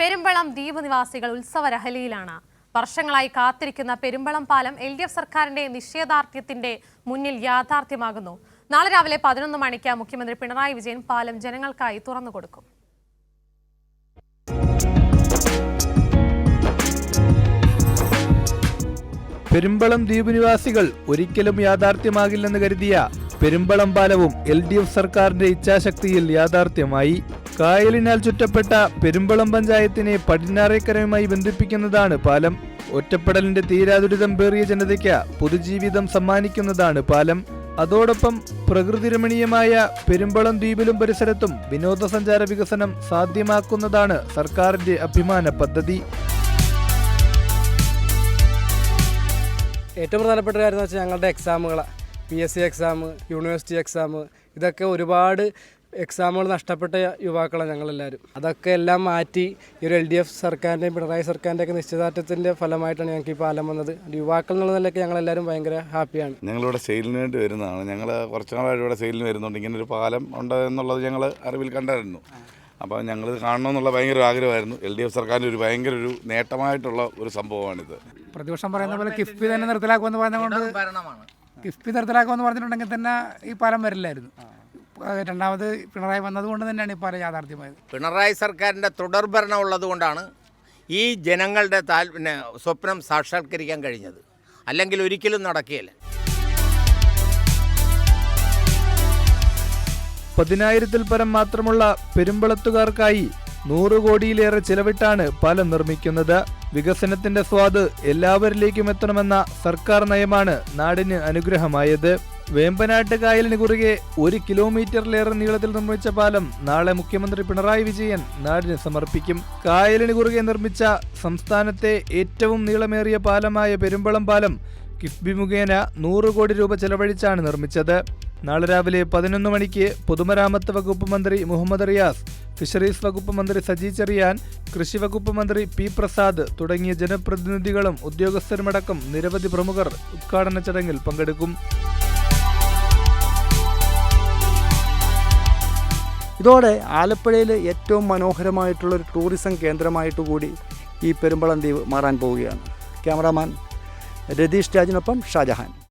പെരുമ്പളം ദ്വീപ് നിവാസികൾ ഉത്സവരഹലിയിലാണ്. വർഷങ്ങളായി കാത്തിരിക്കുന്ന പെരുമ്പളം പാലം LDF സർക്കാരിന്റെ നിശ്ചയദാർഢ്യത്തിന്റെ മുന്നിൽ യാഥാർത്ഥ്യമാകുന്നു. നാളെ രാവിലെ 11 മണിക്ക് മുഖ്യമന്ത്രി പിണറായി വിജയൻ പാലം ജനങ്ങൾക്കായി തുറന്നുകൊടുക്കും. പെരുമ്പളം ദ്വീപ് നിവാസികൾ ഒരിക്കലും യാഥാർത്ഥ്യമാകില്ലെന്ന് കരുതിയ പെരുമ്പളം പാലവും LDF സർക്കാരിന്റെ ഇച്ഛാശക്തിയിൽ യാഥാർത്ഥ്യമായി. കായലിനാൽ ചുറ്റപ്പെട്ട പെരുമ്പളം പഞ്ചായത്തിനെ പടിഞ്ഞാറേക്കരയുമായി ബന്ധിപ്പിക്കുന്നതാണ് പാലം. ഒറ്റപ്പെടലിന്റെ തീരാദുരിതം പേറിയ ജനതയ്ക്ക് പുതുജീവിതം സമ്മാനിക്കുന്നതാണ് പാലം. അതോടൊപ്പം പ്രകൃതി രമണീയമായ പെരുമ്പളം ദ്വീപിലും പരിസരത്തും വിനോദസഞ്ചാര വികസനം സാധ്യമാക്കുന്നതാണ് സർക്കാരിന്റെ അഭിമാന പദ്ധതി. ഏറ്റവും പ്രധാനപ്പെട്ട കാര്യം എന്ന് വെച്ചാൽ ഞങ്ങളുടെ എക്സാമുകൾ, PSC എക്സാം, യൂണിവേഴ്സിറ്റി എക്സാം, ഇതൊക്കെ ഒരുപാട് എക്സാമുകൾ നഷ്ടപ്പെട്ട യുവാക്കളാണ് ഞങ്ങളെല്ലാവരും. അതൊക്കെ എല്ലാം മാറ്റി ഈ ഒരു LDF സർക്കാരിൻ്റെയും പിണറായി സർക്കാരിൻ്റെയൊക്കെ നിശ്ചയദാർഢ്യത്തിൻ്റെ ഫലമായിട്ടാണ് ഞങ്ങൾക്ക് ഈ പാലം വന്നത്. യുവാക്കൾ എന്നുള്ള നിലയ്ക്ക് ഞങ്ങളെല്ലാവരും ഭയങ്കര ഹാപ്പിയാണ്. ഞങ്ങളിവിടെ സെയിലിന് വേണ്ടി വരുന്നതാണ്. ഞങ്ങൾ കുറച്ച് നാളായിട്ട് ഇവിടെ സെയിലിന് വരുന്നുണ്ട്. ഇങ്ങനൊരു പാലം ഉണ്ട് എന്നുള്ളത് ഞങ്ങൾ അറിവിൽ കണ്ടായിരുന്നു. അപ്പോൾ ഞങ്ങളിത് കാണണമെന്നുള്ള ഭയങ്കര ആഗ്രഹമായിരുന്നു. LDF സർക്കാരിൻ്റെ ഒരു ഭയങ്കര ഒരു നേട്ടമായിട്ടുള്ള ഒരു സംഭവമാണിത്. പ്രതിപക്ഷം പറയുന്ന പോലെ കിഫ്ബി തന്നെ നിർത്തലാക്കുമെന്ന് പറഞ്ഞുകൊണ്ട് കിഫ്ബി നിർത്തലാക്കുമെന്ന് പറഞ്ഞിട്ടുണ്ടെങ്കിൽ തന്നെ ഈ പാലം വരില്ലായിരുന്നു. രണ്ടാമത് പിണറായി വന്നതുകൊണ്ട് തന്നെയാണ് ഈ പാലം യാഥാർത്ഥ്യമായത്. പിണറായി സർക്കാരിൻ്റെ തുടർഭരണം ഉള്ളതുകൊണ്ടാണ് ഈ ജനങ്ങളുടെ സ്വപ്നം സാക്ഷാത്കരിക്കാൻ കഴിഞ്ഞത്. അല്ലെങ്കിൽ ഒരിക്കലും നടക്കുകയില്ല. 10,000-ൽ പരം മാത്രമുള്ള പെരുമ്പളത്തുകാർക്കായി 100 കോടിയിലേറെ ചിലവിട്ടാണ് പാലം നിർമ്മിക്കുന്നത്. വികസനത്തിന്റെ സ്വാദ് എല്ലാവരിലേക്കും എത്തണമെന്ന സർക്കാർ നയമാണ് നാടിന് അനുഗ്രഹമായത്. വേമ്പനാട്ട് കായലിന് കുറുകെ 1 കിലോമീറ്ററിലേറെ നീളത്തിൽ നിർമ്മിച്ച പാലം നാളെ മുഖ്യമന്ത്രി പിണറായി വിജയൻ നാടിന് സമർപ്പിക്കും. കായലിന് കുറുകെ നിർമ്മിച്ച സംസ്ഥാനത്തെ ഏറ്റവും നീളമേറിയ പാലമായ പെരുമ്പളം പാലം കിഫ്ബി മുഖേന 100 കോടി രൂപ ചെലവഴിച്ചാണ് നിർമ്മിച്ചത്. നാളെ രാവിലെ 11 മണിക്ക് പൊതുമരാമത്ത് വകുപ്പ് മന്ത്രി മുഹമ്മദ് റിയാസ്, ഫിഷറീസ് വകുപ്പ് മന്ത്രി സജി ചെറിയാൻ, കൃഷി വകുപ്പ് മന്ത്രി P പ്രസാദ് തുടങ്ങിയ ജനപ്രതിനിധികളും ഉദ്യോഗസ്ഥരുമടക്കം നിരവധി പ്രമുഖർ ഉദ്ഘാടന ചടങ്ങിൽ പങ്കെടുക്കും. ഇതോടെ ആലപ്പുഴയിലെ ഏറ്റവും മനോഹരമായിട്ടുള്ളൊരു ടൂറിസം കേന്ദ്രമായിട്ട് കൂടി ഈ പെരുമ്പളം ദ്വീപ് മാറാൻ പോവുകയാണ്. ക്യാമറാമാൻ രതീഷ് രാജിനൊപ്പം ഷാജഹാൻ.